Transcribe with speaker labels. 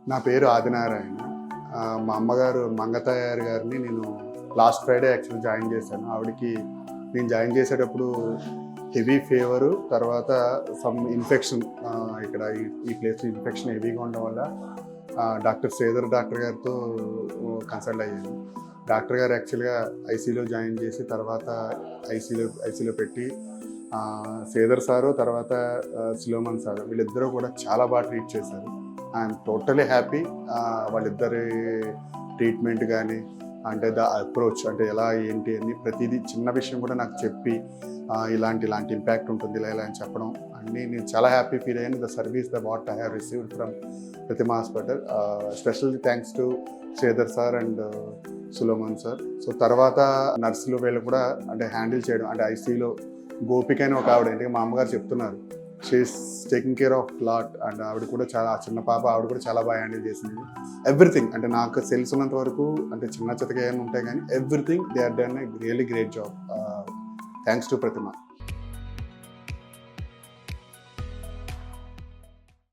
Speaker 1: నా పేరు ఆదినారాయణ. మా అమ్మగారు మంగతయ్యారు గారిని నేను లాస్ట్ ఫ్రైడే యాక్చువల్లీ జాయిన్ చేశాను. ఆవిడకి నేను జాయిన్ చేసేటప్పుడు హెవీ ఫీవరు, తర్వాత సమ్ ఇన్ఫెక్షన్, ఇక్కడ ఈ ప్లేస్లో ఇన్ఫెక్షన్ హెవీగా ఉండడం వల్ల డాక్టర్ శ్రీధర్ డాక్టర్ గారితో కన్సల్ట్ అయ్యాను. డాక్టర్ గారు యాక్చువల్గా ఐసీలో జాయిన్ చేసి తర్వాత ఐసీలో పెట్టి శ్రీధర్ సారు తర్వాత సులోమన్ సారు వీళ్ళిద్దరూ కూడా చాలా బాగా ట్రీట్ చేశారు. I'm totally happy. వాళ్ళిద్దరి ట్రీట్మెంట్ కానీ అంటే ద అప్రోచ్ అంటే ఎలా ఏంటి అని ప్రతిదీ చిన్న విషయం కూడా నాకు చెప్పి ఇలాంటి ఇంపాక్ట్ ఉంటుంది ఇలా అని చెప్పడం అన్నీ నేను చాలా హ్యాపీ ఫీల్ అయ్యాను. The service the what I have received from Pratima hospital. Specially thanks to Sridhar sir and Solomon sir. So తర్వాత నర్సులు వీళ్ళు కూడా అంటే హ్యాండిల్ చేయడం అంటే ఐసీలో గోపిక అని ఒక ఆవిడ అంటే మా అమ్మగారు చెప్తున్నారు she is taking care of lot and ఆవిడ కూడా చాలా చిన్న పాప ఆవిడ కూడా చాలా బాగా హ్యాండిల్ చేసింది. ఎవ్రీథింగ్ అంటే నాకు తెలుసున్నంత వరకు అంటే చిన్న చితక ఏమైనా ఉంటాయి కానీ everything they are done a really great job. Thanks to Pratima.